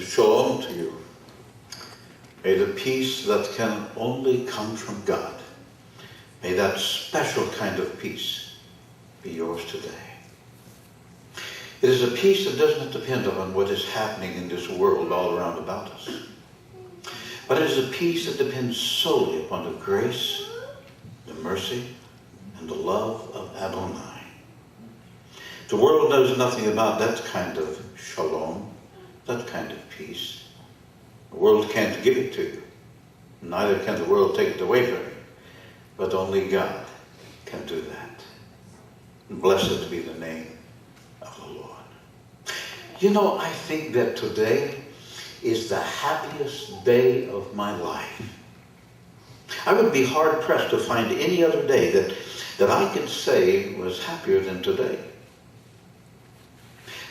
Shalom to you. May the peace that can only come from God, may that special kind of peace be yours today. It is a peace that does not depend upon what is happening in this world all around about us. But it is a peace that depends solely upon the grace, the mercy, and the love of Adonai. The world knows nothing about that kind of shalom, that kind of peace. The world can't give it to you. Neither can the world take it away from you. But only God can do that. Blessed be the name of the Lord. You know, I think that today is the happiest day of my life. I would be hard-pressed to find any other day that I could say was happier than today.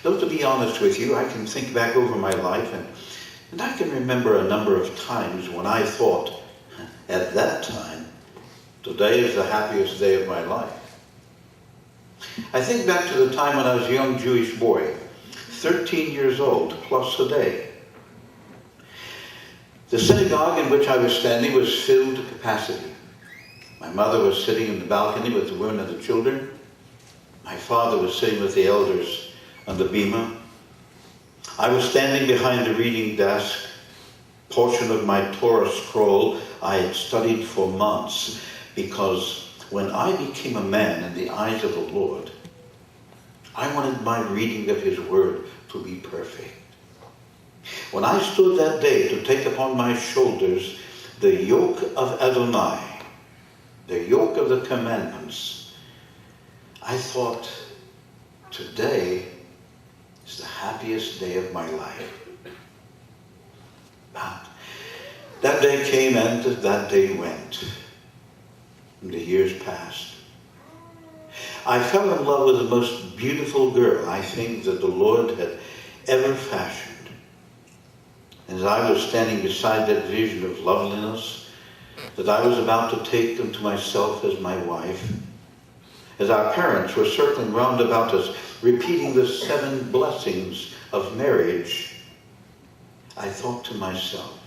Though, to be honest with you, I can think back over my life and I can remember a number of times when I thought, at that time, today is the happiest day of my life. I think back to the time when I was a young Jewish boy, 13 years old, plus a day. The synagogue in which I was standing was filled to capacity. My mother was sitting in the balcony with the women and the children. My father was sitting with the elders on the bima. I was standing behind the reading desk, portion of my Torah scroll I had studied for months, because when I became a man in the eyes of the Lord, I wanted my reading of his word to be perfect. When I stood that day to take upon my shoulders the yoke of Adonai, the yoke of the commandments, I thought, today is the happiest day of my life. But that day came and that day went. And the years passed. I fell in love with the most beautiful girl I think that the Lord had ever fashioned. As I was standing beside that vision of loveliness that I was about to take unto myself as my wife, as our parents were circling round about us, repeating the 7 blessings of marriage, I thought to myself,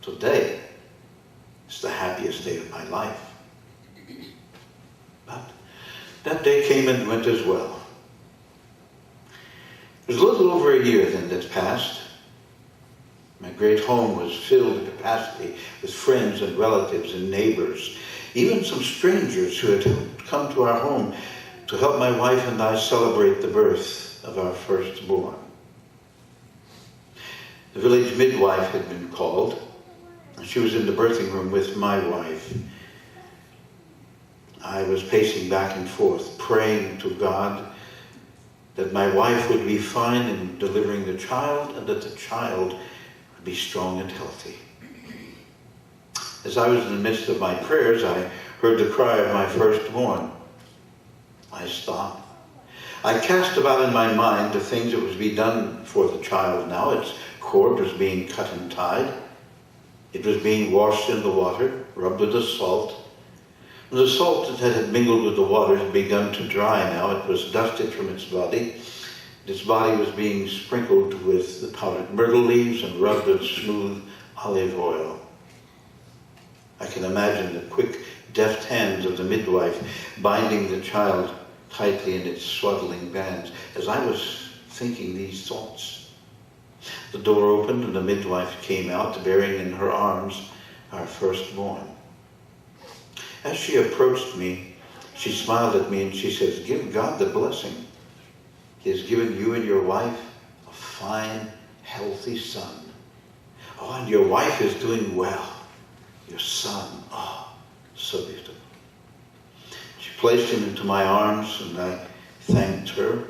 today is the happiest day of my life. But that day came and went as well. It was a little over a year then that passed. My great home was filled to capacity with friends and relatives and neighbors, even some strangers who had come to our home to help my wife and I celebrate the birth of our firstborn. The village midwife had been called, and she was in the birthing room with my wife. I was pacing back and forth, praying to God that my wife would be fine in delivering the child and that the child would be strong and healthy. As I was in the midst of my prayers, I heard the cry of my firstborn. I stopped. I cast about in my mind the things that was to be done for the child now. Its cord was being cut and tied. It was being washed in the water, rubbed with the salt. The salt that had mingled with the water had begun to dry now. It was dusted from its body. Its body was being sprinkled with the powdered myrtle leaves and rubbed with smooth olive oil. I can imagine the quick, deft hands of the midwife binding the child tightly in its swaddling bands. As I was thinking these thoughts, the door opened and the midwife came out, bearing in her arms our firstborn. As she approached me, she smiled at me and she says, "Give God the blessing. He has given you and your wife a fine, healthy son. Oh, and your wife is doing well. Your son, oh, so beautiful." She placed him into my arms and I thanked her.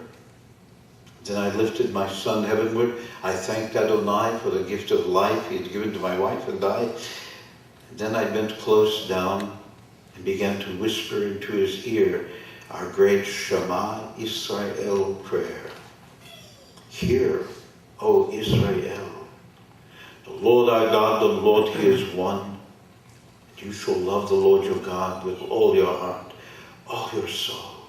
Then I lifted my son heavenward. I thanked Adonai for the gift of life he had given to my wife and I. And then I bent close down and began to whisper into his ear our great Shema Israel prayer. "Hear, O Israel, the Lord our God, the Lord, he is one. You shall love the Lord your God with all your heart, all your soul,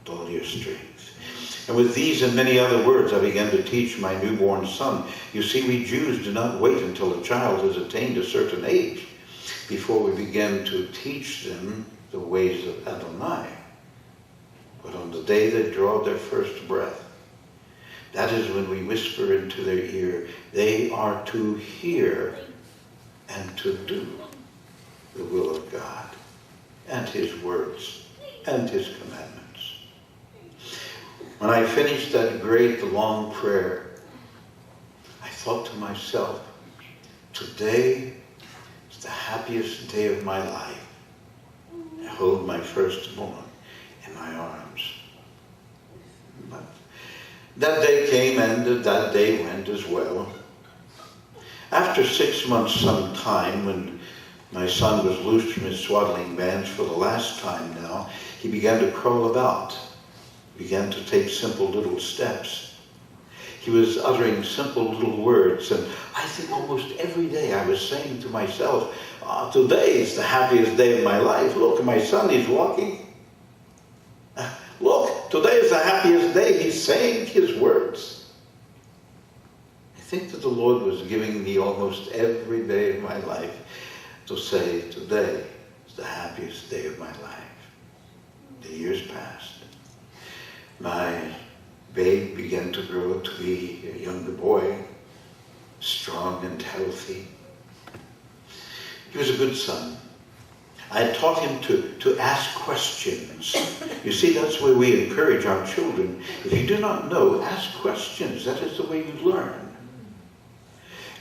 and all your strength. And with these and many other words I began to teach my newborn son. You see, we Jews do not wait until a child has attained a certain age before we begin to teach them the ways of Adonai. But on the day they draw their first breath, that is when we whisper into their ear, they are to hear and to do the will of God and his words and his commandments. When I finished that great long prayer, I thought to myself, today is the happiest day of my life. I hold my firstborn in my arms. But that day came and that day went as well. After 6 months sometime, when my son was loosed from his swaddling bands for the last time now, he began to crawl about, began to take simple little steps. He was uttering simple little words, and I think almost every day I was saying to myself, today is the happiest day of my life. Look, my son, he's walking. Look, today is the happiest day. He's saying his words. I think that the Lord was giving me almost every day of my life to say, today is the happiest day of my life. The years passed. My babe began to grow to be a younger boy, strong and healthy. He was a good son. I had taught him to ask questions. You see, that's where we encourage our children. If you do not know, ask questions. That is the way you learn.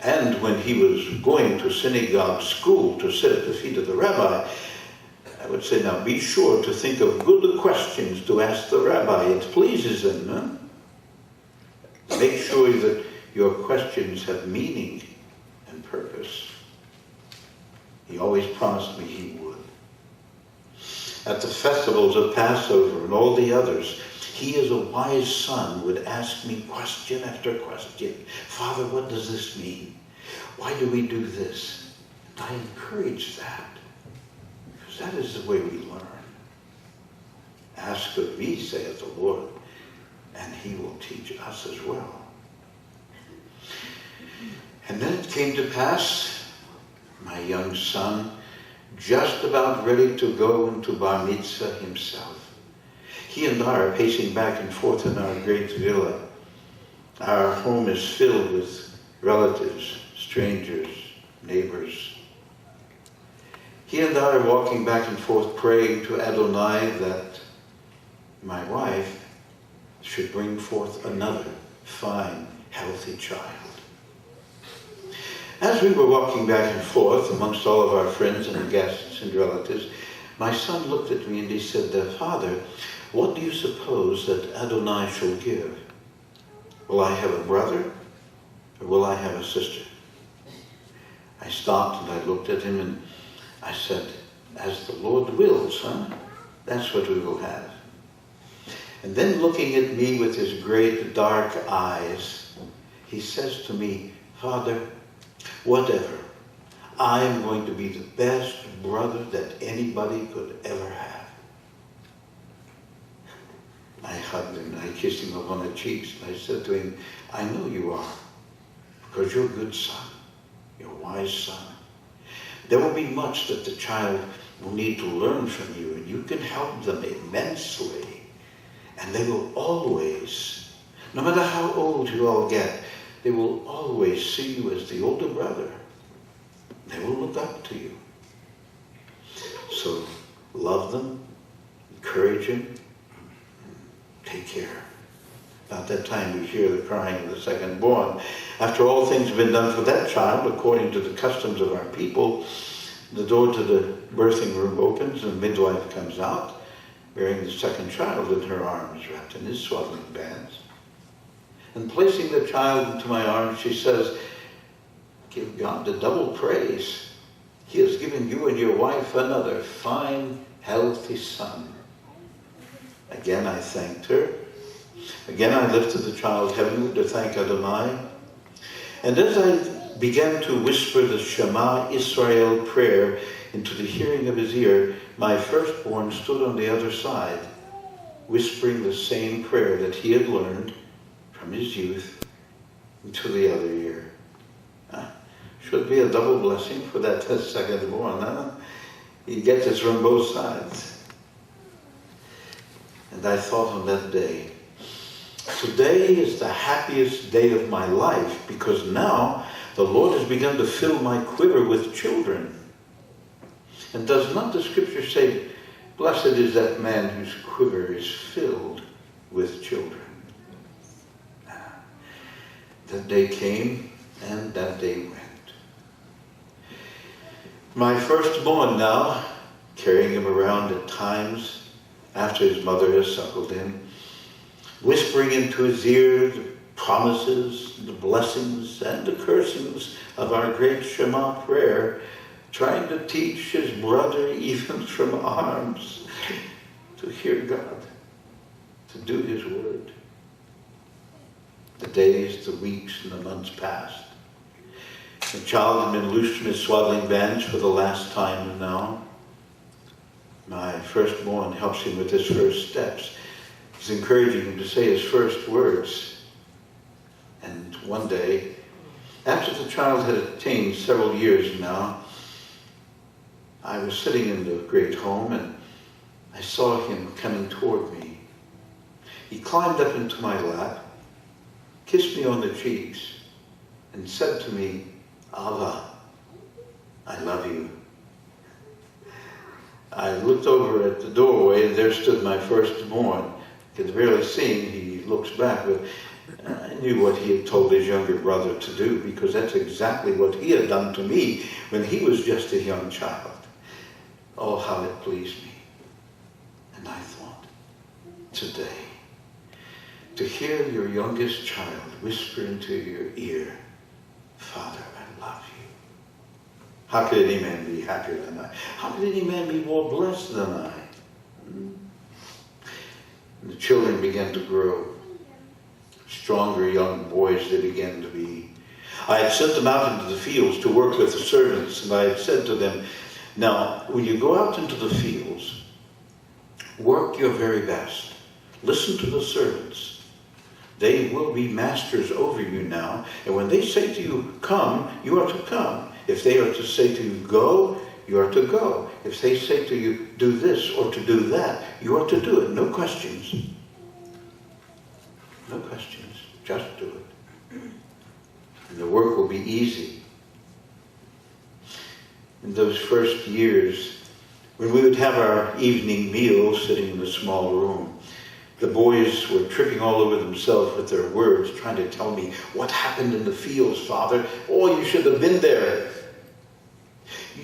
And when he was going to synagogue school to sit at the feet of the rabbi, I would say, now be sure to think of good questions to ask the rabbi. It pleases him. Huh? Make sure that your questions have meaning and purpose. He always promised me he would. At the festivals of Passover and all the others, he as a wise son would ask me question after question. Father, what does this mean? Why do we do this? And I encourage that, because that is the way we learn. Ask of me, saith the Lord, and he will teach us as well. And then it came to pass, my young son, just about ready to go into bar mitzvah himself. He and I are pacing back and forth in our great villa. Our home is filled with relatives, strangers, neighbors. He and I are walking back and forth praying to Adonai that my wife should bring forth another fine, healthy child. As we were walking back and forth amongst all of our friends and guests and relatives, my son looked at me and he said, Father, what do you suppose that Adonai shall give? Will I have a brother or will I have a sister? I stopped and I looked at him and I said, as the Lord wills, son, that's what we will have. And then looking at me with his great dark eyes, he says to me, Father, whatever, I'm going to be the best brother that anybody could ever have. I hugged him and I kissed him up on the cheeks and I said to him, I know you are, because you're a good son. You're a wise son. There will be much that the child will need to learn from you, and you can help them immensely. And they will always, no matter how old you all get, they will always see you as the older brother. They will look up to you. So love them, encourage them, take care. About that time we hear the crying of the second born. After all things have been done for that child, according to the customs of our people, the door to the birthing room opens and the midwife comes out, bearing the second child in her arms, wrapped in his swaddling bands. And placing the child into my arms, she says, give God the double praise. He has given you and your wife another fine, healthy son. Again, I thanked her. Again, I lifted the child heavenward to thank Adonai. And as I began to whisper the Shema Israel prayer into the hearing of his ear, my firstborn stood on the other side. whispering the same prayer that he had learned from his youth into the other ear. Should be a double blessing for that second born, huh? You get this from both sides. And I thought on that day, today is the happiest day of my life, because now the Lord has begun to fill my quiver with children. And does not the scripture say, blessed is that man whose quiver is filled with children? That day came, and that day went. My firstborn now, carrying him around at times after his mother has suckled him, whispering into his ear the promises, the blessings, and the cursings of our great Shema prayer, trying to teach his brother even from arms to hear God, to do his word. The days, the weeks, and the months passed. The child had been loosed from his swaddling bands for the last time now. My firstborn helps him with his first steps. He's encouraging him to say his first words. And one day, after the child had attained several years now, I was sitting in the great home and I saw him coming toward me. He climbed up into my lap, kissed me on the cheeks, and said to me, "Abba, I love you." I looked over at the doorway and there stood my firstborn. I could barely see him. He looks back, but I knew what he had told his younger brother to do, because that's exactly what he had done to me when he was just a young child. Oh, how it pleased me. And I thought, today, to hear your youngest child whisper into your ear, "Father, I love you." How could any man be happier than I? How could any man be more blessed than I? And the children began to grow. Stronger young boys they began to be. I had sent them out into the fields to work with the servants, and I had said to them, "Now, when you go out into the fields, work your very best. Listen to the servants. They will be masters over you now, and when they say to you, 'Come,' you are to come. If they are to say to you, 'Go,' you are to go. If they say to you, 'Do this,' or to do that, you are to do it. No questions. No questions. Just do it. And the work will be easy." In those first years, when we would have our evening meal sitting in the small room, the boys were tripping all over themselves with their words, trying to tell me, "What happened in the fields, Father? Oh, you should have been there.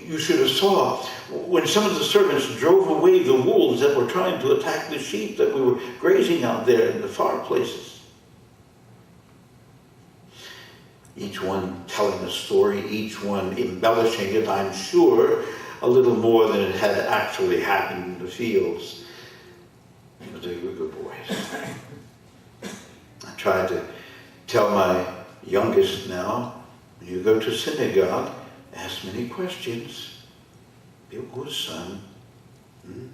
You should have saw when some of the servants drove away the wolves that were trying to attack the sheep that we were grazing out there in the far places." Each one telling a story, each one embellishing it, I'm sure, a little more than it had actually happened in the fields. But they were good boys. I tried to tell my youngest now, when you go to synagogue, ask many questions. Be a good son. And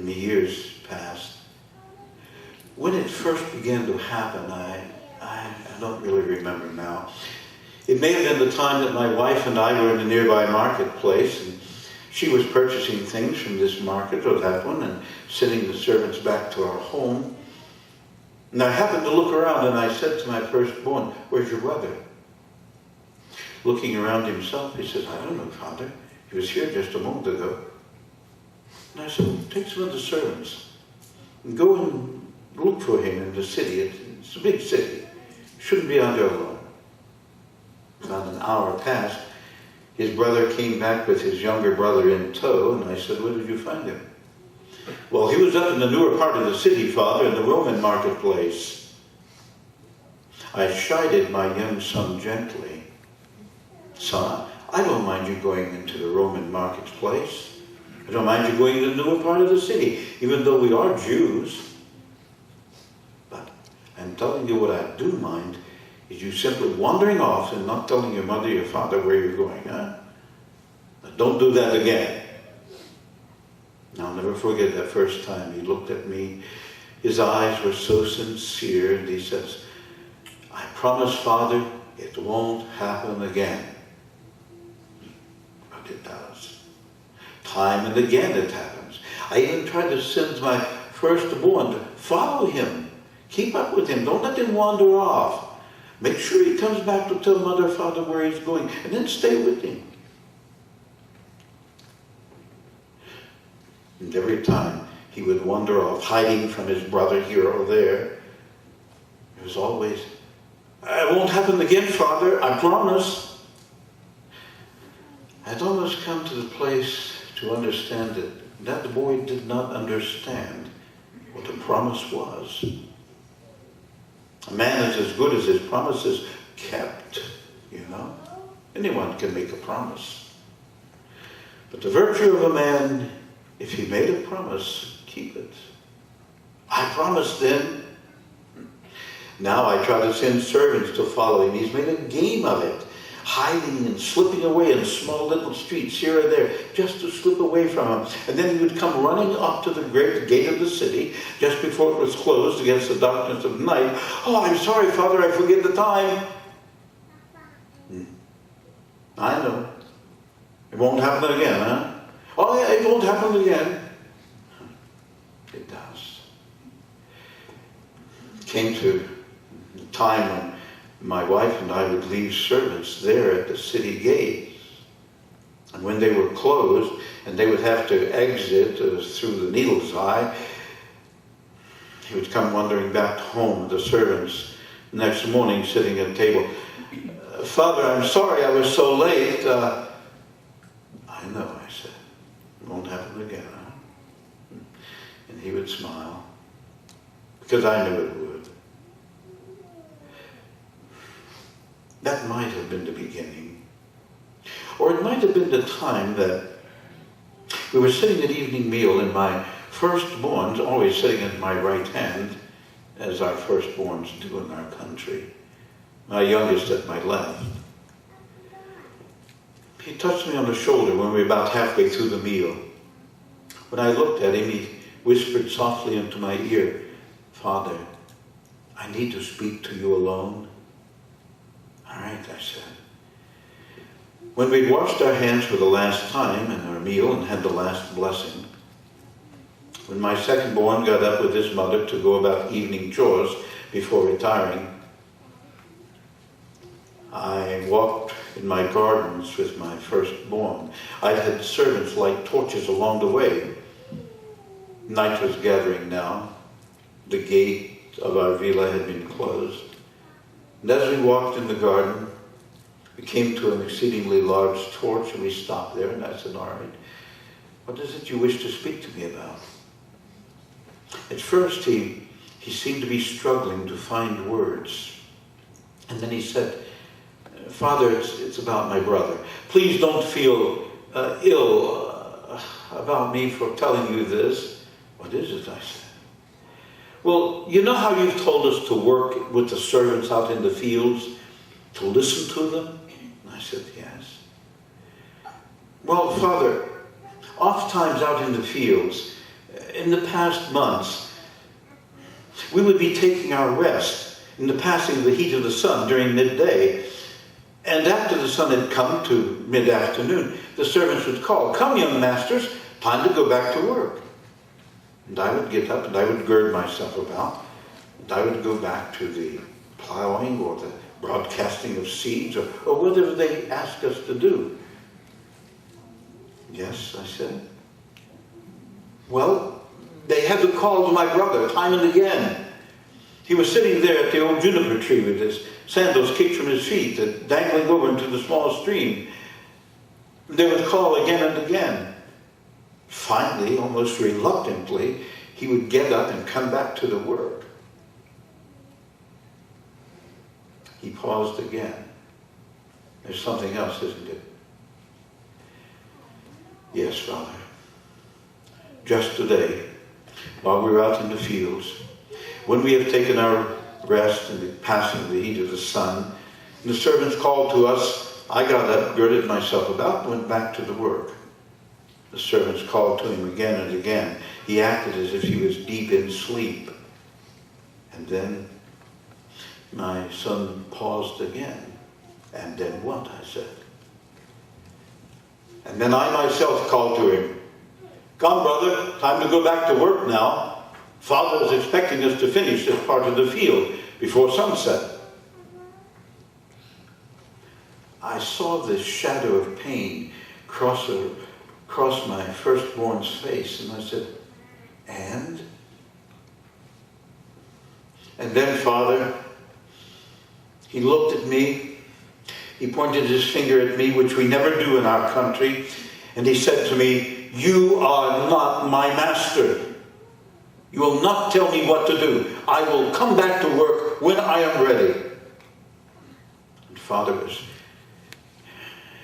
the years passed. When it first began to happen, I don't really remember now. It may have been the time that my wife and I were in the nearby marketplace, and she was purchasing things from this market or that one and sending the servants back to our home. And I happened to look around and I said to my firstborn, "Where's your brother?" Looking around himself, he says, "I don't know, Father. He was here just a moment ago." And I said, "Well, take some of the servants and go and look for him in the city. It's a big city. Shouldn't be out there alone." About an hour passed. His brother came back with his younger brother in tow, and I said, "Where did you find him?" "Well, he was up in the newer part of the city, Father, in the Roman marketplace." I chided my young son gently. "Son, I don't mind you going into the Roman marketplace. I don't mind you going to the newer part of the city, even though we are Jews. But I'm telling you what I do mind is you simply wandering off and not telling your mother, your father where you're going, huh? But don't do that again." I'll never forget that first time he looked at me. His eyes were so sincere, and he says, "I promise, Father, it won't happen again." But it does. Time and again it happens. I even tried to send my firstborn to follow him. Keep up with him. Don't let him wander off. Make sure he comes back to tell mother or father where he's going, and then stay with him. And every time he would wander off, hiding from his brother here or there, it was always, "It won't happen again, Father, I promise." I'd almost come to the place to understand that the boy did not understand what a promise was. A man is as good as his promises kept, Anyone can make a promise. But the virtue of a man, if he made a promise, keep it. I promised then. Now I try to send servants to follow him. He's made a game of it, hiding and slipping away in small little streets here and there, just to slip away from him. And then he would come running up to the great gate of the city, just before it was closed against the darkness of night. "Oh, I'm sorry, Father, I forget the time." I know. It won't happen again, huh? "Oh, yeah, it won't happen again." It does. It came to a time when my wife and I would leave servants there at the city gates. And when they were closed and they would have to exit through the needle's eye, he would come wandering back home with the servants next morning sitting at the table. "Father, I'm sorry I was so late." "I know," I said. "It won't happen again, huh?" And he would smile, because I knew it would. That might have been the beginning. Or it might have been the time that we were sitting at evening meal, and my firstborns, always sitting at my right hand, as our firstborns do in our country, my youngest at my left. He touched me on the shoulder when we were about halfway through the meal. When I looked at him, he whispered softly into my ear, "Father, I need to speak to you alone." "All right," I said. When we'd washed our hands for the last time in our meal and had the last blessing, when my second-born got up with his mother to go about evening chores before retiring, I walked in my gardens with my firstborn. I had servants light torches along the way. Night was gathering now. The gate of our villa had been closed. And as we walked in the garden, we came to an exceedingly large torch, and we stopped there, and I said, "All right, what is it you wish to speak to me about?" At first, he seemed to be struggling to find words. And then he said, "Father, it's about my brother. Please don't feel ill about me for telling you this." "What is it?" I said. "Well, you know how you've told us to work with the servants out in the fields, to listen to them?" I said, "Yes." "Well, Father, oftentimes out in the fields, in the past months, we would be taking our rest in the passing of the heat of the sun during midday. And after the sun had come to mid-afternoon, the servants would call, 'Come, young masters, time to go back to work.' And I would get up and I would gird myself about, and I would go back to the plowing or the broadcasting of seeds or whatever they asked us to do." "Yes," I said. "Well, they had to call to my brother time and again. He was sitting there at the old juniper tree with his sandals kicked from his feet, dangling over into the small stream. They would call again and again. Finally, almost reluctantly, he would get up and come back to the work." He paused again. "There's something else, isn't it?" "Yes, Father. Just today, while we were out in the fields, when we have taken our rest in the passing of the heat of the sun, and the servants called to us, I got up, girded myself about, and went back to the work. The servants called to him again and again. He acted as if he was deep in sleep. And then my son paused again. And then what? I said. And then I myself called to him. Come, brother, time to go back to work now. Father is expecting us to finish this part of the field before sunset. I saw this shadow of pain cross my firstborn's face, and I said, and? And then, Father, he looked at me, he pointed his finger at me, which we never do in our country, and he said to me, you are not my master. You will not tell me what to do. I will come back to work when I am ready. And Father, it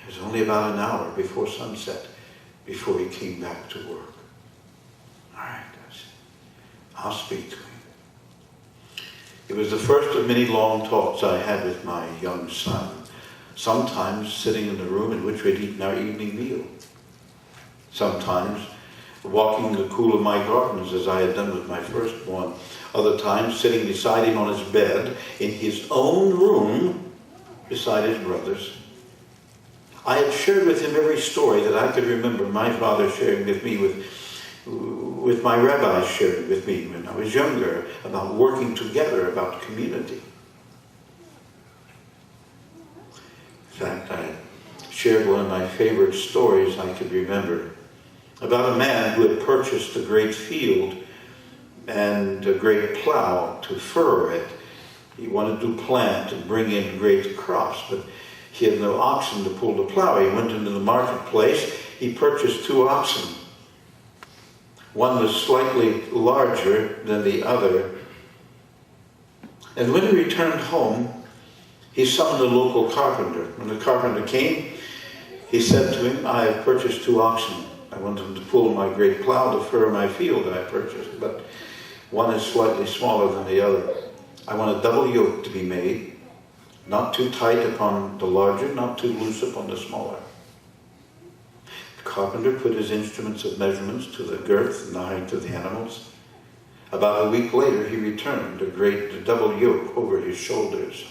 was only about an hour before sunset before he came back to work. All right, I said, I'll speak to him. It was the first of many long talks I had with my young son, sometimes sitting in the room in which we'd eaten our evening meal, sometimes walking in the cool of my gardens as I had done with my firstborn, other times sitting beside him on his bed in his own room beside his brothers. I had shared with him every story that I could remember my father sharing with me, with my rabbis sharing with me when I was younger, about working together, about community. In fact, I shared one of my favorite stories I could remember about a man who had purchased a great field and a great plow to furrow it. He wanted to plant and bring in great crops, but he had no oxen to pull the plow. He went into the marketplace. He purchased 2 oxen. One was slightly larger than the other. And when he returned home, he summoned a local carpenter. When the carpenter came, he said to him, I have purchased 2 oxen. I want them to pull my great plow to furrow my field that I purchased, but one is slightly smaller than the other. I want a double yoke to be made, not too tight upon the larger, not too loose upon the smaller. The carpenter put his instruments of measurements to the girth and the height of the animals. About a week later, he returned, a double yoke over his shoulders.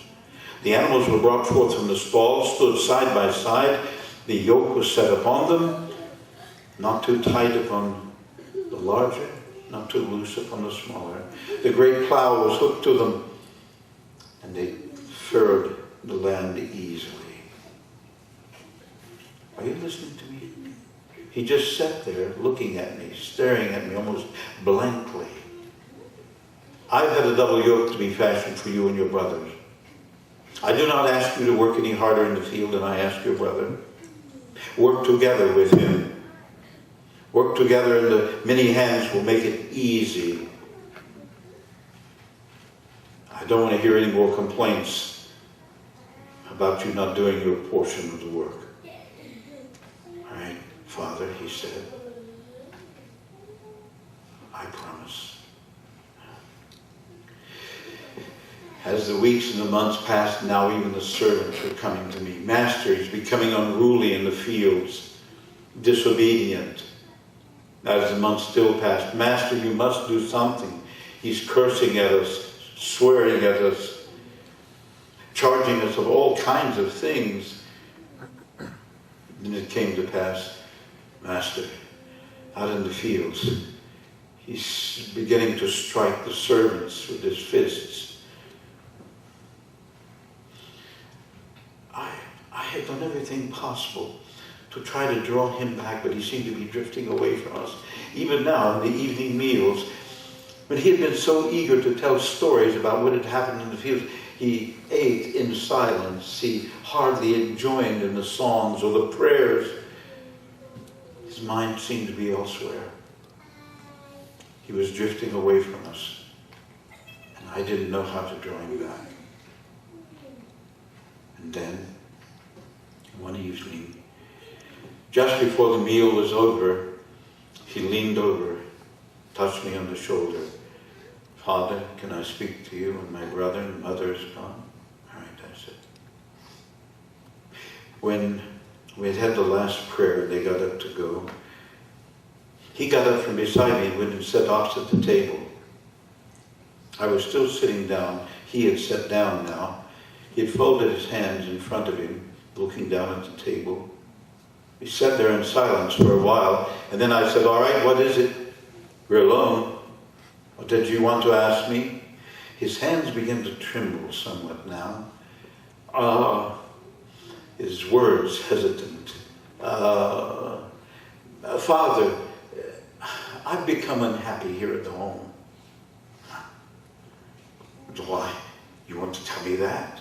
The animals were brought forth from the stall, stood side by side. The yoke was set upon them, not too tight upon the larger, not too loose upon the smaller. The great plow was hooked to them, and they furrowed the land easily. Are you listening to me? He just sat there looking at me, staring at me almost blankly. I've had a double yoke to be fashioned for you and your brothers. I do not ask you to work any harder in the field than I ask your brother. Work together with him. Work together and the many hands will make it easy. I don't want to hear any more complaints about you not doing your portion of the work. All right, Father, he said, I promise. As the weeks and the months passed, now even the servants were coming to me. Master, he's becoming unruly in the fields, disobedient. As the months still passed, Master, you must do something. He's cursing at us, swearing at us, charging us of all kinds of things. And it came to pass, Master, out in the fields, he's beginning to strike the servants with his fists. I had done everything possible to try to draw him back, but he seemed to be drifting away from us. Even now, in the evening meals, when he had been so eager to tell stories about what had happened in the fields, he ate in silence. He hardly joined in the songs or the prayers. His mind seemed to be elsewhere. He was drifting away from us, and I didn't know how to draw him back. And then, one evening, just before the meal was over, he leaned over, touched me on the shoulder. Father, can I speak to you? And my brother and mother is gone. All right, I said. When we had had the last prayer, they got up to go. He got up from beside me and went and sat opposite the table. I was still sitting down. He had sat down now. He had folded his hands in front of him, looking down at the table. He sat there in silence for a while, and then I said, "All right, what is it? We're alone. What did you want to ask me?" His hands began to tremble somewhat now. His words hesitant. "Father, I've become unhappy here at the home." "Why? You want to tell me that?"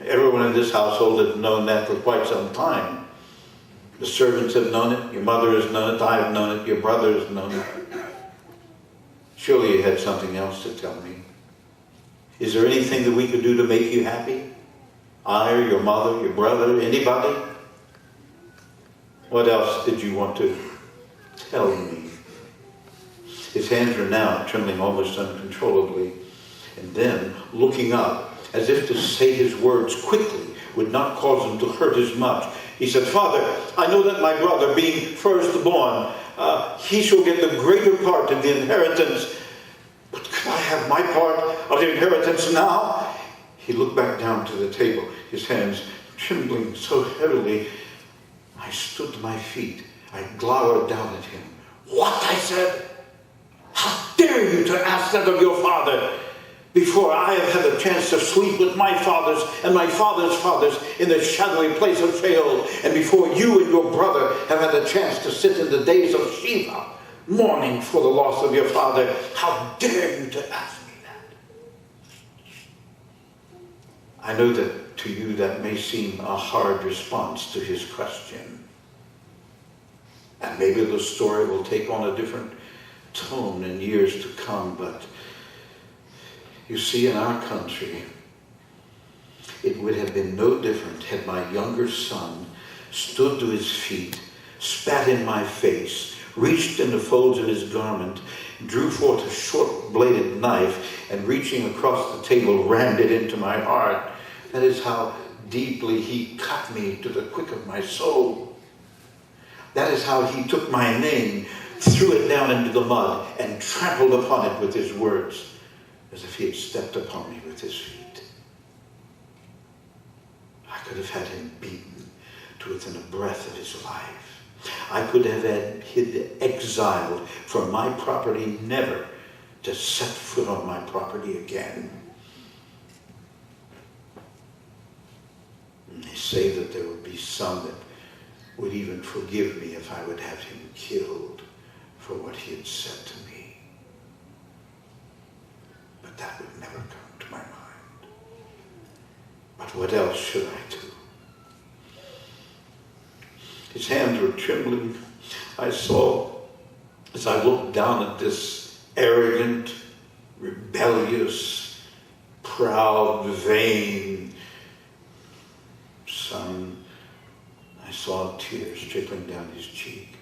Everyone in this household has known that for quite some time. The servants have known it. Your mother has known it. I have known it. Your brother has known it. Surely you had something else to tell me. Is there anything that we could do to make you happy? I or your mother, your brother, anybody? What else did you want to tell me? His hands were now trembling almost uncontrollably. And then, looking up, as if to say his words quickly would not cause him to hurt as much, he said, "Father, I know that my brother, being firstborn, he shall get the greater part of the inheritance. But could I have my part of the inheritance now?" He looked back down to the table, his hands trembling so heavily. I stood to my feet. I glowered down at him. "What?" I said. "How dare you to ask that of your father, before I have had a chance to sleep with my fathers and my father's fathers in the shadowy place of Sheol, and before you and your brother have had a chance to sit in the days of Shiva, mourning for the loss of your father? How dare you to ask me that?" I know that to you that may seem a hard response to his question. And maybe the story will take on a different tone in years to come, but you see, in our country, it would have been no different had my younger son stood to his feet, spat in my face, reached in the folds of his garment, drew forth a short-bladed knife, and reaching across the table, rammed it into my heart. That is how deeply he cut me to the quick of my soul. That is how he took my name, threw it down into the mud, and trampled upon it with his words, as if he had stepped upon me with his feet. I could have had him beaten to within a breath of his life. I could have had him exiled from my property, never to set foot on my property again. And they say that there would be some that would even forgive me if I would have him killed for what he had said to me. But that would never come to my mind. But what else should I do? His hands were trembling. I saw, as I looked down at this arrogant, rebellious, proud, vain son, I saw tears trickling down his cheek.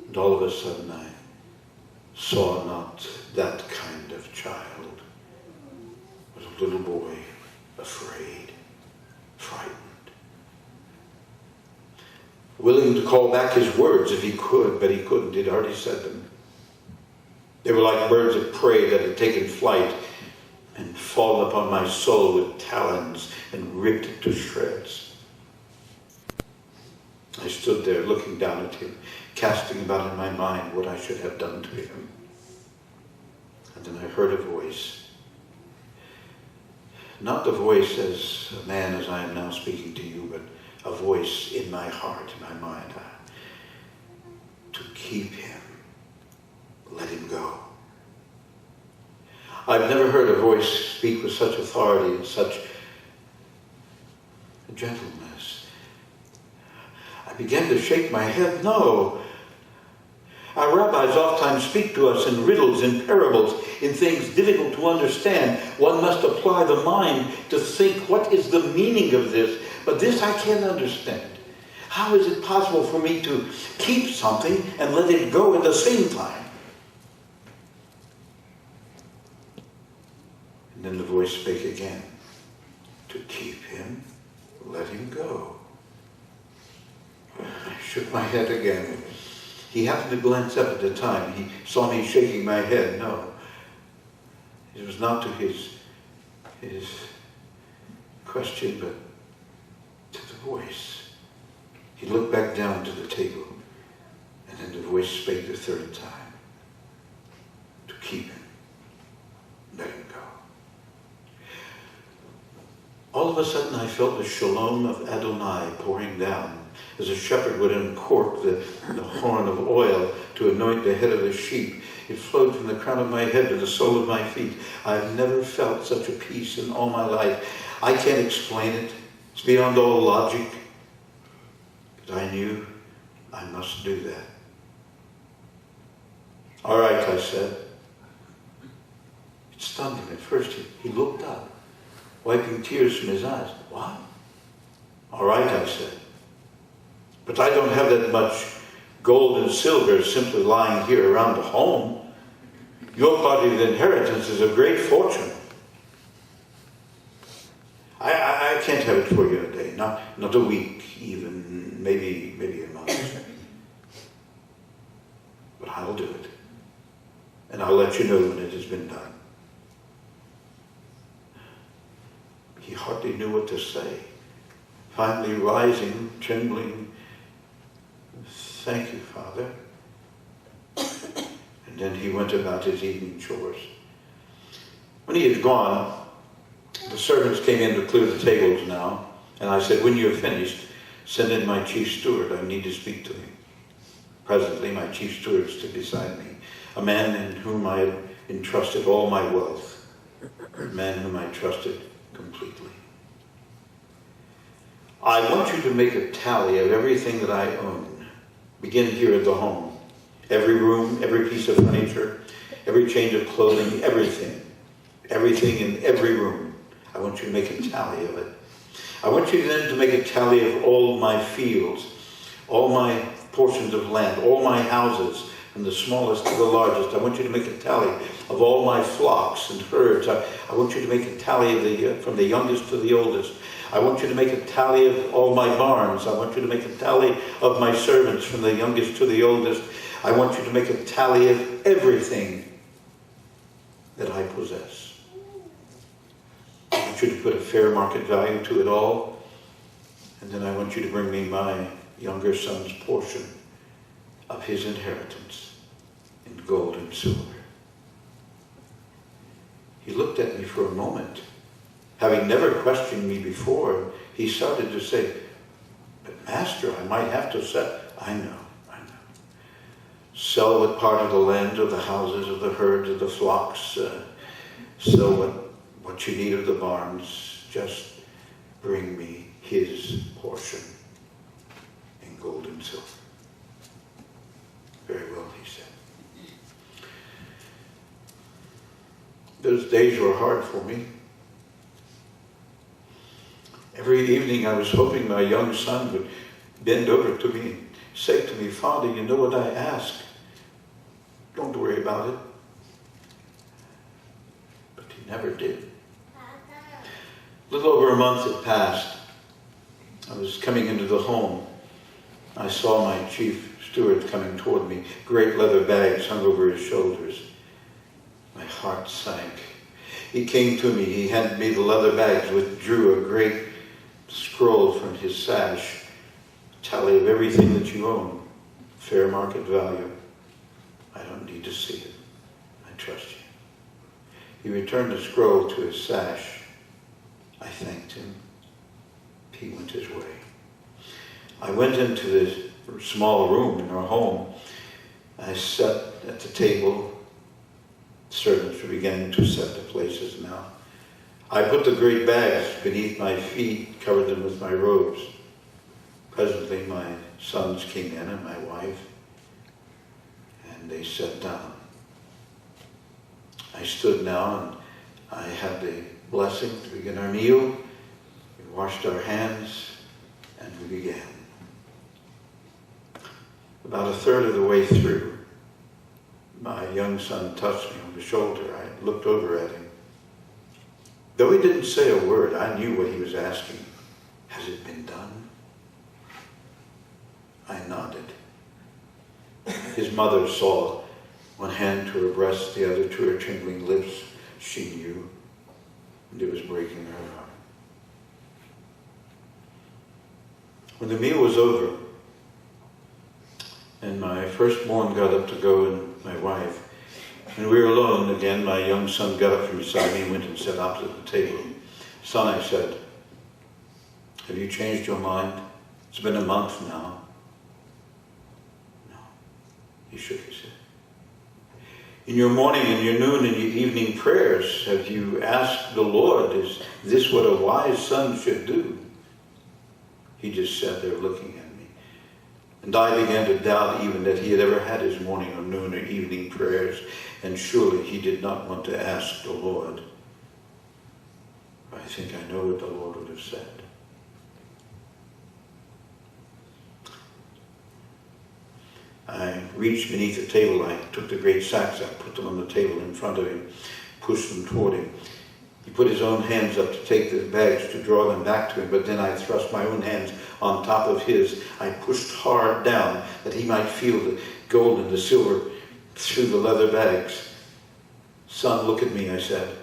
And all of a sudden I saw not that kind of child, but a little boy, afraid, frightened, willing to call back his words if he could, but he couldn't. He'd already said them. They were like birds of prey that had taken flight and fallen upon my soul with talons and ripped it to shreds. I stood there looking down at him, casting about in my mind what I should have done to him. And then I heard a voice. Not the voice as a man as I am now speaking to you, but a voice in my heart, in my mind. To keep him. Let him go. I've never heard a voice speak with such authority and such gentleness. I began to shake my head. No. Our rabbis oftentimes speak to us in riddles, in parables, in things difficult to understand. One must apply the mind to think, what is the meaning of this? But this I can't understand. How is it possible for me to keep something and let it go at the same time? And then the voice spake again. To keep him, let him go. I shook my head again. He happened to glance up at the time. He saw me shaking my head. No, it was not to his question, but to the voice. He looked back down to the table, and then the voice spake the third time. To keep him. Let him go. All of a sudden I felt the shalom of Adonai pouring down, as a shepherd would uncork the horn of oil to anoint the head of the sheep. It flowed from the crown of my head to the sole of my feet. I've never felt such a peace in all my life. I can't explain it. It's beyond all logic. But I knew I must do that. All right, I said. It stunned him at first. He looked up, wiping tears from his eyes. What? All right, I said. But I don't have that much gold and silver simply lying here around the home. Your part of the inheritance is a great fortune. I can't have it for you a day, not a week, even maybe a month. But I'll do it. And I'll let you know when it has been done. He hardly knew what to say. Finally rising, trembling, "Thank you, Father." And then he went about his evening chores. When he had gone, the servants came in to clear the tables now, and I said, "When you're finished, send in my chief steward. I need to speak to him." Presently, my chief steward stood beside me, a man in whom I had entrusted all my wealth, a man whom I trusted completely. "I want you to make a tally of everything that I own. Begin here at the home. Every room, every piece of furniture, every change of clothing, everything. Everything in every room. I want you to make a tally of it. I want you then to make a tally of all my fields, all my portions of land, all my houses, from the smallest to the largest. I want you to make a tally of all my flocks and herds. I want you to make a tally of from the youngest to the oldest. I want you to make a tally of all my barns. I want you to make a tally of my servants from the youngest to the oldest. I want you to make a tally of everything that I possess. I want you to put a fair market value to it all. And then I want you to bring me my younger son's portion of his inheritance in gold and silver." He looked at me for a moment. Having never questioned me before, he started to say, "But Master, I might have to sell." I know. "Sell what part of the land, of the houses, of the herds, of the flocks. Sell what you need of the barns. Just bring me his portion in gold and silver." "Very well," he said. Those days were hard for me. Every evening I was hoping my young son would bend over to me and say to me, "Father, you know what I ask? Don't worry about it." But he never did. A little over a month had passed. I was coming into the home. I saw my chief steward coming toward me. Great leather bags hung over his shoulders. My heart sank. He came to me. He handed me the leather bags, withdrew a great scroll from his sash. "Tally of everything that you own. Fair market value. I don't need to see it. I trust you." He returned the scroll to his sash. I thanked him. He went his way. I went into this small room in our home. I sat at the table. Servants were beginning to set the places now. I put the great bags beneath my feet, covered them with my robes. Presently my sons came in and my wife, and they sat down. I stood now and I had the blessing to begin our meal. We washed our hands and we began. About a third of the way through, my young son touched me on the shoulder. I looked over at him. Though he didn't say a word, I knew what he was asking. "Has it been done?" I nodded. His mother saw, one hand to her breast, the other to her trembling lips. She knew, and it was breaking her heart. When the meal was over, and my firstborn got up to go, and my wife, and we were alone again, my young son got up from beside me and went and sat opposite the table. Son, I said, have you changed your mind? It's been a month now. No. He shook his head. In your morning and your noon and your evening prayers, have you asked the Lord, is this what a wise son should do? He just sat there looking at me. And I began to doubt even that he had ever had his morning or noon or evening prayers, and surely he did not want to ask the Lord. I think I know what the Lord would have said. I reached beneath the table. I took the great sacks. I put them on the table in front of him, pushed them toward him. He put his own hands up to take the bags, to draw them back to him, but then I thrust my own hands on top of his. I pushed hard down that he might feel the gold and the silver through the leather bags. Son, look at me, I said.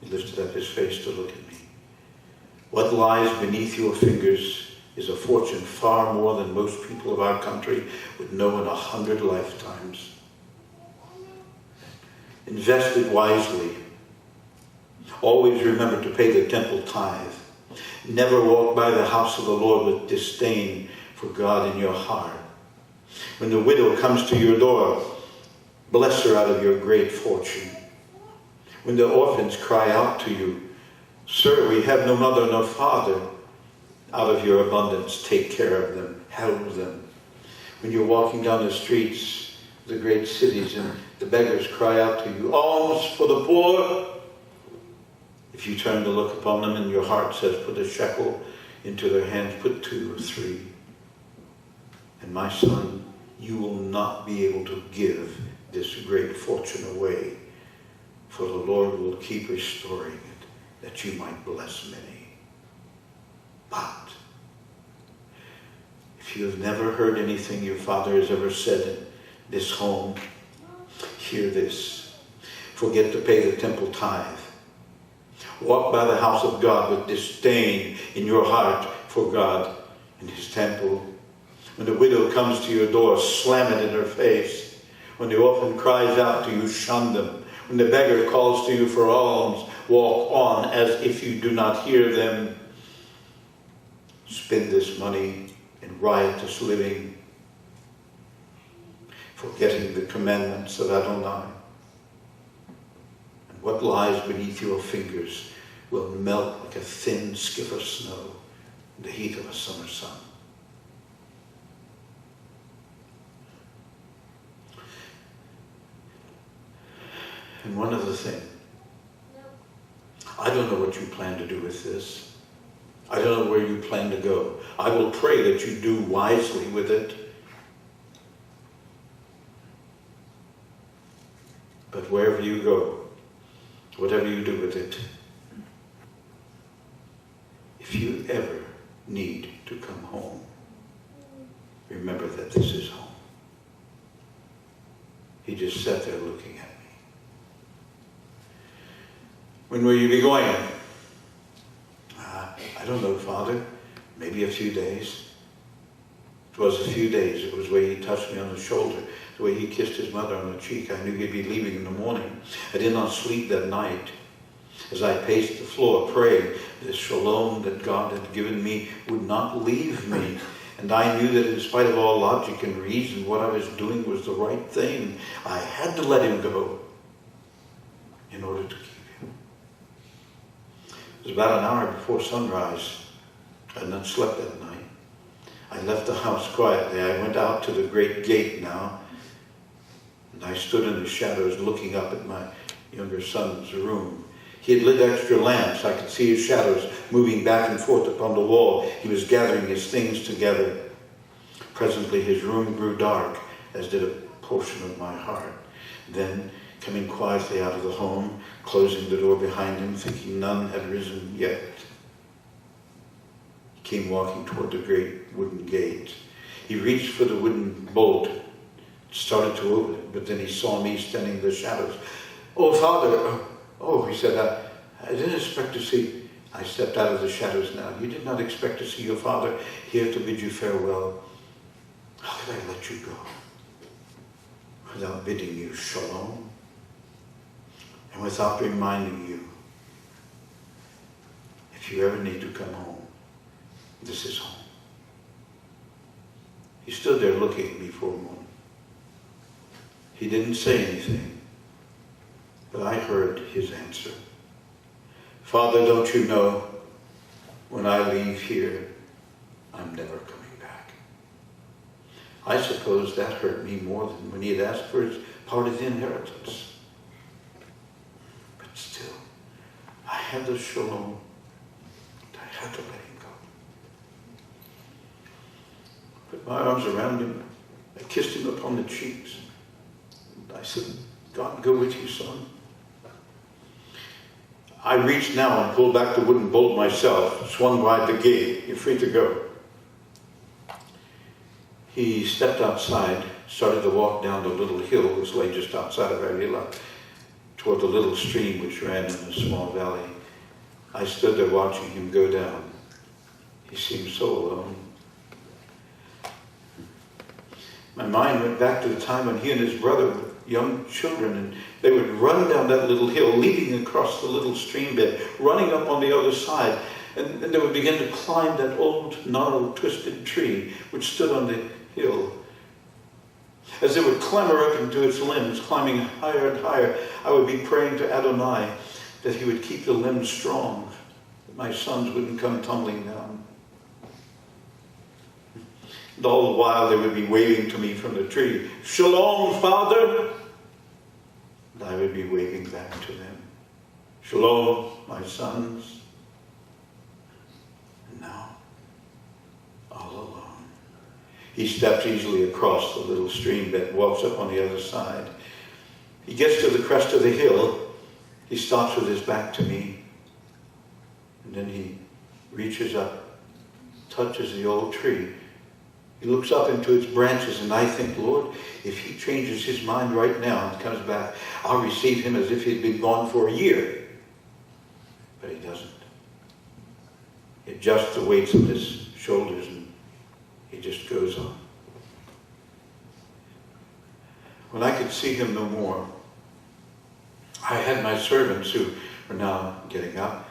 He lifted up his face to look at me. What lies beneath your fingers is a fortune far more than most people of our country would know in 100 lifetimes. Invest it wisely. Always remember to pay the temple tithe. Never walk by the house of the Lord with disdain for God in your heart. When the widow comes to your door, bless her out of your great fortune. When the orphans cry out to you, sir, we have no mother nor father, out of your abundance, take care of them, help them. When you're walking down the streets, the great cities, and the beggars cry out to you, alms for the poor. If you turn to look upon them and your heart says, put a shekel into their hands, put 2 or 3. And my son, you will not be able to give this great fortune away, for the Lord will keep restoring it, that you might bless many. But if you have never heard anything your father has ever said in this home, hear this. Forget to pay the temple tithe. Walk by the house of God with disdain in your heart for God and his temple. When the widow comes to your door, slam it in her face. When the orphan cries out to you, shun them. When the beggar calls to you for alms, walk on as if you do not hear them. Spend this money in riotous living, forgetting the commandments of Adonai. And what lies beneath your fingers will melt like a thin skiff of snow in the heat of a summer sun. And one other thing. I don't know what you plan to do with this. I don't know where you plan to go. I will pray that you do wisely with it. But wherever you go, whatever you do with it, if you ever need to come home, remember that this is home. He just sat there looking at me. When will you be going? I don't know, Father. Maybe a few days. It was a few days. It was the way he touched me on the shoulder, the way he kissed his mother on the cheek. I knew he'd be leaving in the morning. I did not sleep that night. As I paced the floor praying, the shalom that God had given me would not leave me. And I knew that in spite of all logic and reason, what I was doing was the right thing. I had to let him go in order to keep him. It was about an hour before sunrise. I had not slept that night. I left the house quietly. I went out to the great gate now, and I stood in the shadows looking up at my younger son's room. He had lit extra lamps. I could see his shadows moving back and forth upon the wall. He was gathering his things together. Presently his room grew dark, as did a portion of my heart. Then, coming quietly out of the home, closing the door behind him, thinking none had risen yet, he came walking toward the great wooden gate. He reached for the wooden bolt, started to open it, but then he saw me standing in the shadows. "Oh, Father," he said, I didn't expect to see. I stepped out of the shadows now. "You did not expect to see your father here to bid you farewell. How could I let you go without bidding you shalom and without reminding you, if you ever need to come home, this is home." He stood there looking at me for a moment. He didn't say anything, but I heard his answer. "Father, don't you know, when I leave here, I'm never coming back." I suppose that hurt me more than when he had asked for his part of the inheritance. But still, I had the shalom. I had to let him go. Put my arms around him. I kissed him upon the cheeks. And I said, "God go with you, son." I reached now and pulled back the wooden bolt myself, swung wide the gate. "You're free to go." He stepped outside, started to walk down the little hill which lay just outside of Avila, toward the little stream which ran in a small valley. I stood there watching him go down. He seemed so alone. My mind went back to the time when he and his brother were young children, and they would run down that little hill, leaping across the little stream bed, running up on the other side, and they would begin to climb that old, gnarled, twisted tree which stood on the hill. As they would clamber up into its limbs, climbing higher and higher, I would be praying to Adonai that he would keep the limbs strong, that my sons wouldn't come tumbling down. And all the while they would be waving to me from the tree, "Shalom, Father!" And I would be waving back to them, "Shalom, my sons." And now, all alone. He steps easily across the little stream bed, walks up on the other side. He gets to the crest of the hill. He stops with his back to me. And then he reaches up, touches the old tree. He looks up into its branches, and I think, Lord, if he changes his mind right now and comes back, I'll receive him as if he'd been gone for a year. But he doesn't. He adjusts the weights of his shoulders, and he just goes on. When I could see him no more, I had my servants, who were now getting up,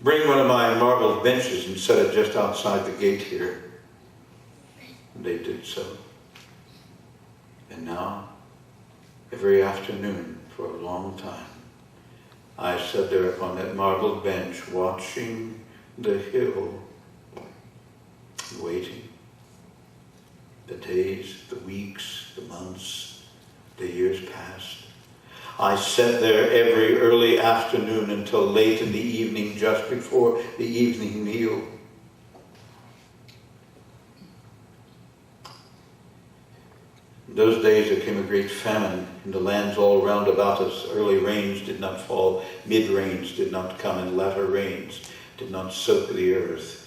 bring one of my marble benches and set it just outside the gate here. And they did so. And now, every afternoon for a long time, I sat there upon that marble bench watching the hill, waiting. The days, the weeks, the months, the years passed. I sat there every early afternoon until late in the evening, just before the evening meal. In those days there came a great famine in the lands all round about us. Early rains did not fall, mid-rains did not come, and latter rains did not soak the earth.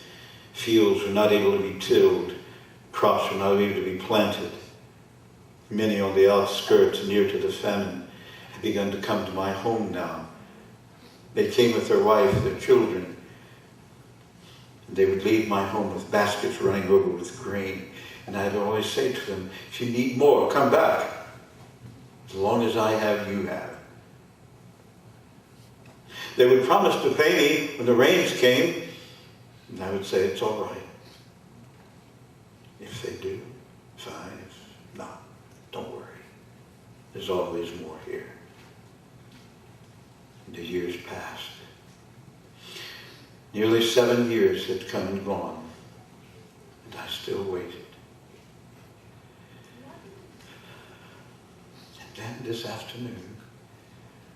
Fields were not able to be tilled, crops were not able to be planted. Many on the outskirts near to the famine had begun to come to my home now. They came with their wife, their children, and they would leave my home with baskets running over with grain. And I'd always say to them, if you need more, come back. As long as I have, you have. They would promise to pay me when the rains came, and I would say, it's all right. If they do, fine. If not, don't worry. There's always more here. And the years passed. Nearly 7 years had come and gone, and I still waited. Then this afternoon,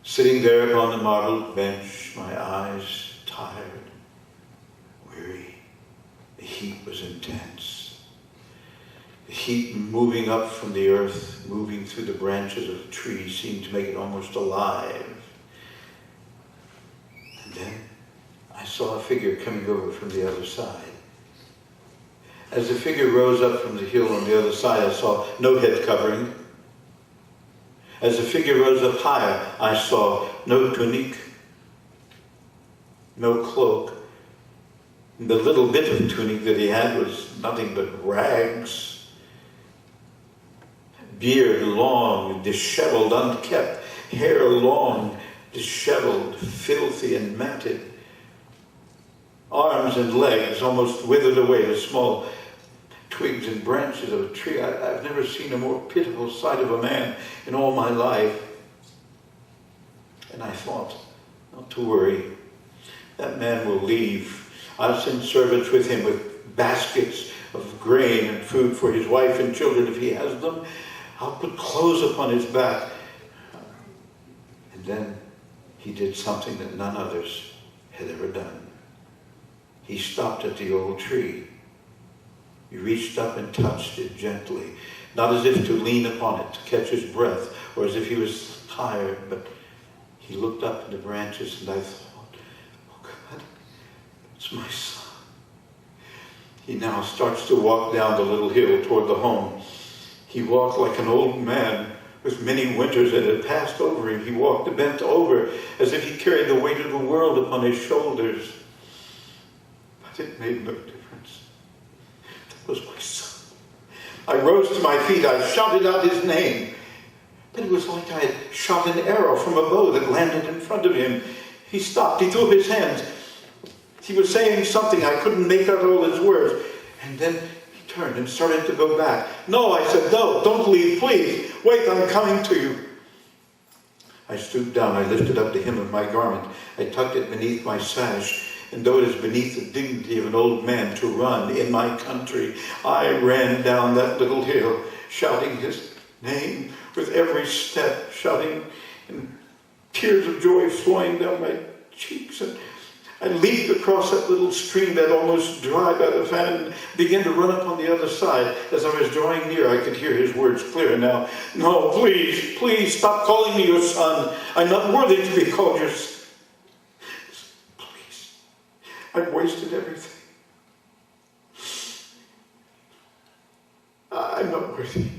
sitting there upon the marble bench, my eyes tired, weary, the heat was intense. The heat moving up from the earth, moving through the branches of the tree, seemed to make it almost alive. And then I saw a figure coming over from the other side. As the figure rose up from the hill on the other side, I saw no head covering. As the figure rose up higher, I saw no tunic, no cloak. The little bit of tunic that he had was nothing but rags. Beard long, disheveled, unkempt. Hair long, disheveled, filthy, and matted. Arms and legs almost withered away to small twigs and branches of a tree. I've never seen a more pitiful sight of a man in all my life. And I thought, not to worry, that man will leave. I'll send servants with him with baskets of grain and food for his wife and children if he has them. I'll put clothes upon his back. And then he did something that none others had ever done. He stopped at the old tree. He reached up and touched it gently, not as if to lean upon it to catch his breath or as if he was tired, but he looked up in the branches and I thought, oh God, it's my son. He now starts to walk down the little hill toward the home. He walked like an old man with many winters that had passed over him. He walked bent over as if he carried the weight of the world upon his shoulders. But it made no difference. That was my son. I rose to my feet. I shouted out his name. But it was like I had shot an arrow from a bow that landed in front of him. He stopped. He threw up his hands. He was saying something. I couldn't make out all his words. And then he turned and started to go back. No, I said, no, don't leave, please. Wait, I'm coming to you. I stooped down. I lifted up the hem of my garment. I tucked it beneath my sash. And though it is beneath the dignity of an old man to run in my country, I ran down that little hill, shouting his name with every step, shouting, and tears of joy flowing down my cheeks. And I leaped across that little stream that almost dry by the fan and began to run up on the other side. As I was drawing near, I could hear his words clear now. No, please, please, stop calling me your son. I'm not worthy to be called your son. Please, I've wasted everything. I'm not worthy.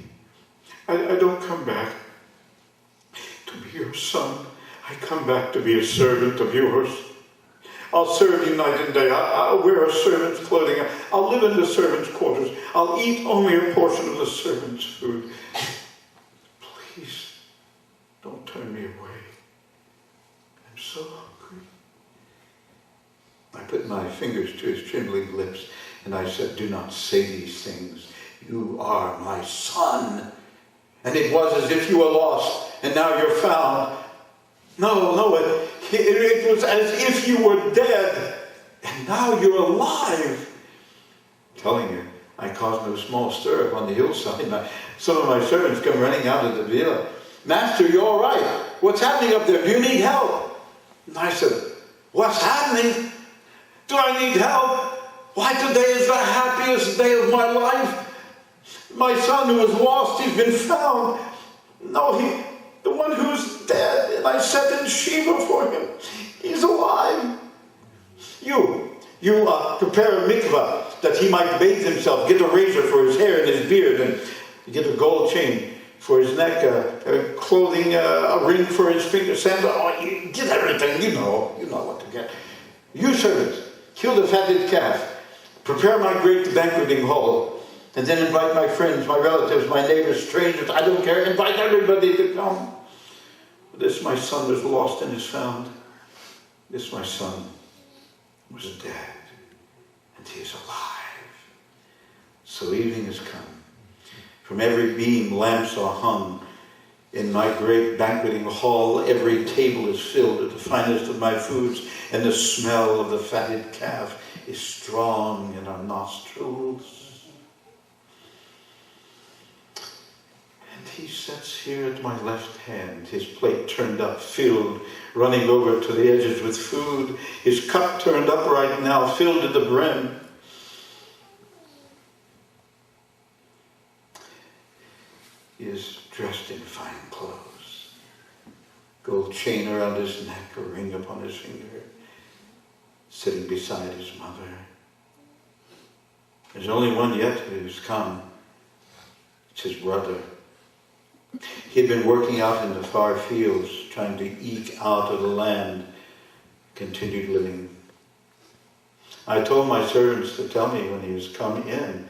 I don't come back to be your son. I come back to be a servant of yours. I'll serve you night and day. I'll wear a servant's clothing. I'll live in the servant's quarters. I'll eat only a portion of the servant's food. Please, don't turn me away. I'm so hungry. I put my fingers to his trembling lips and I said, do not say these things. You are my son. And it was as if you were lost and now you're found. No, it was as if you were dead and now you're alive. I'm telling you, I caused no small stir upon the hillside. Some of my servants come running out of the villa. Master, you all right? What's happening up there? Do you need help? And I said, what's happening? Do I need help? Why, today is the happiest day of my life. My son who was lost, he's been found. No, the one who's dead, and I set in Sheba for him. He's alive. You prepare a mikvah that he might bathe himself, get a razor for his hair and his beard, and get a gold chain for his neck, clothing, a ring for his finger, sandal. Oh, you get everything. You know what to get. You servants, kill the fatted calf. Prepare my great banqueting hall. And then invite my friends, my relatives, my neighbors, strangers. I don't care. Invite everybody to come. This my son was lost and is found. This my son was dead and he is alive. So evening has come. From every beam lamps are hung. In my great banqueting hall, every table is filled with the finest of my foods, and the smell of the fatted calf is strong in our nostrils. He sits here at my left hand, his plate turned up, filled, running over to the edges with food, his cup turned upright now, filled to the brim. He is dressed in fine clothes, gold chain around his neck, a ring upon his finger, sitting beside his mother. There's only one yet who's come. It's his brother. He had been working out in the far fields, trying to eke out of the land, continued living. I told my servants to tell me when he was come in,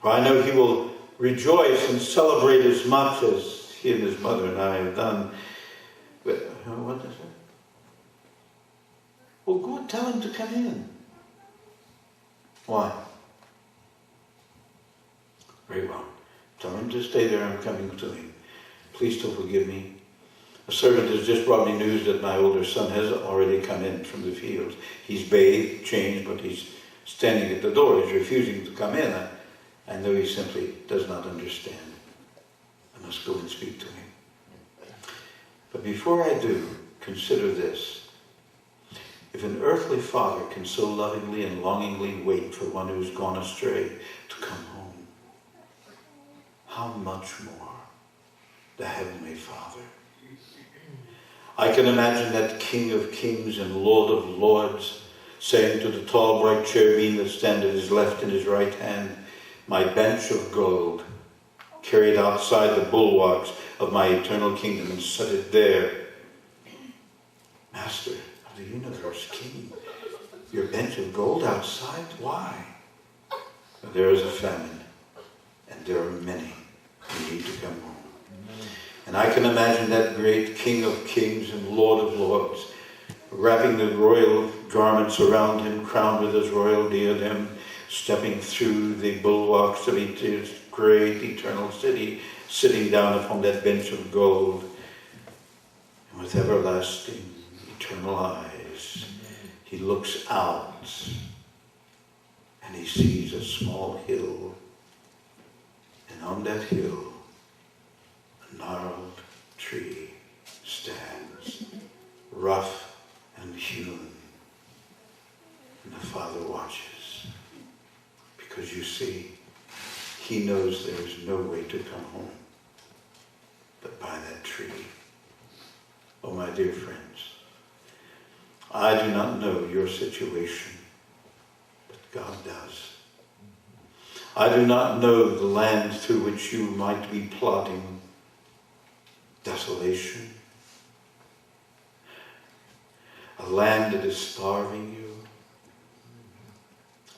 for I know he will rejoice and celebrate as much as he and his mother and I have done. But what is it? Well, go and tell him to come in. Why? Very well. Tell him to stay there. I'm coming to him. Please still forgive me. A servant has just brought me news that my older son has already come in from the fields. He's bathed, changed, but he's standing at the door. He's refusing to come in. I know he simply does not understand. I must go and speak to him. But before I do, consider this. If an earthly father can so lovingly and longingly wait for one who's gone astray to come home, how much more the Heavenly Father? I can imagine that King of Kings and Lord of Lords saying to the tall bright cherubim that stand at his left and his right hand, my bench of gold, carried outside the bulwarks of my eternal kingdom and set it there. Master of the universe, King, your bench of gold outside? Why? There is a famine, and there are many who need to come home. And I can imagine that great King of Kings and Lord of Lords, wrapping the royal garments around him, crowned with his royal diadem, stepping through the bulwarks of his great eternal city, sitting down upon that bench of gold, and with everlasting, eternal eyes, he looks out, and he sees a small hill, and on that hill, a gnarled tree stands, rough and hewn, and the Father watches, because you see, he knows there is no way to come home but by that tree. Oh, my dear friends, I do not know your situation, but God does. I do not know the land through which you might be plodding. Desolation. A land that is starving you.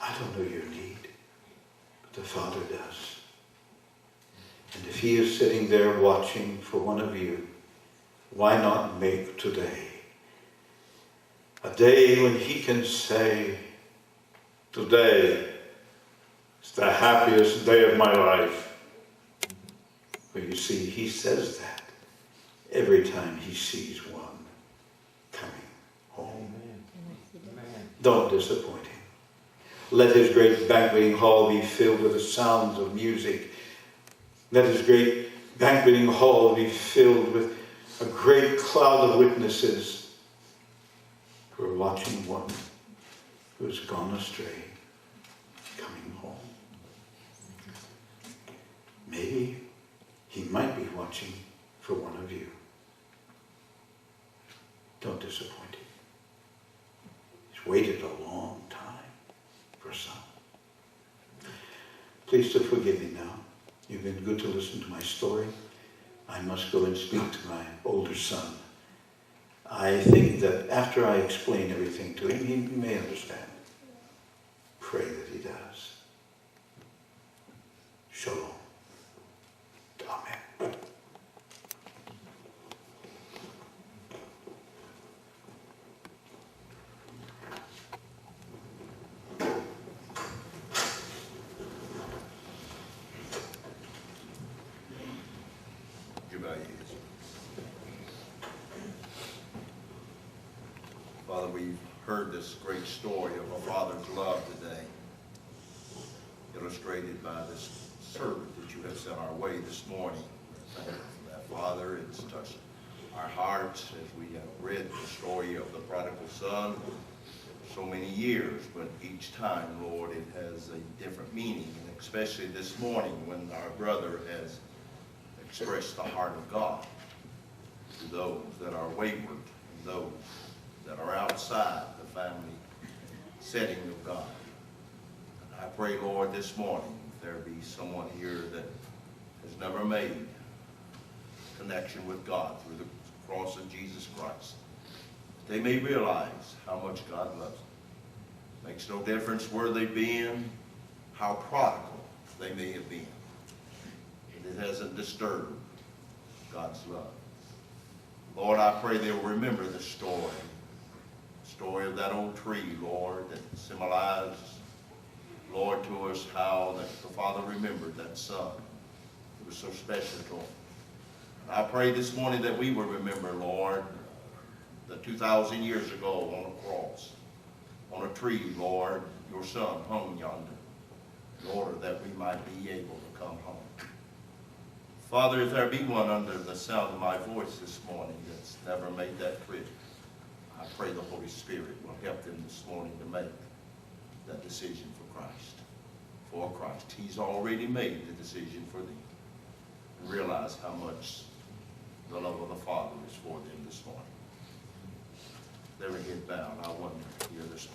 I don't know your need, but the Father does. And if he is sitting there watching for one of you, why not make today a day when he can say, today is the happiest day of my life. Well, you see, he says that every time he sees one coming home. Amen. Don't disappoint him. Let his great banqueting hall be filled with the sounds of music. Let his great banqueting hall be filled with a great cloud of witnesses who are watching one who has gone astray coming home. Maybe he might be watching for one of you. Don't disappoint him. He's waited a long time for some. Please to forgive me now. You've been good to listen to my story. I must go and speak to my older son. I think that after I explain everything to him, he may understand. Pray that he does. Shalom. Amen. Father, we've heard this great story of a father's love today, illustrated by this servant that you have sent our way this morning. Thank you for that, Father. It's touched our hearts as we have read the story of the prodigal son so many years, but each time, Lord, it has a different meaning, and especially this morning when our brother has expressed the heart of God to those that are wayward and those that are outside the family setting of God. I pray, Lord, this morning, if there be someone here that has never made connection with God through the cross of Jesus Christ, they may realize how much God loves them. Makes no difference where they've been, how prodigal they may have been. It hasn't disturbed God's love. Lord, I pray they'll remember the story of that old tree, Lord, that symbolized, Lord, to us how that the Father remembered that Son. It was so special to him. I pray this morning that we will remember, Lord, that 2,000 years ago on a cross, on a tree, Lord, your Son hung yonder, in order that we might be able to come home. Father, if there be one under the sound of my voice this morning that's never made that trip, I pray the Holy Spirit will help them this morning to make that decision for Christ. For Christ. He's already made the decision for them. And realize how much the love of the Father is for them this morning. Every head bowed, I wonder here this morning.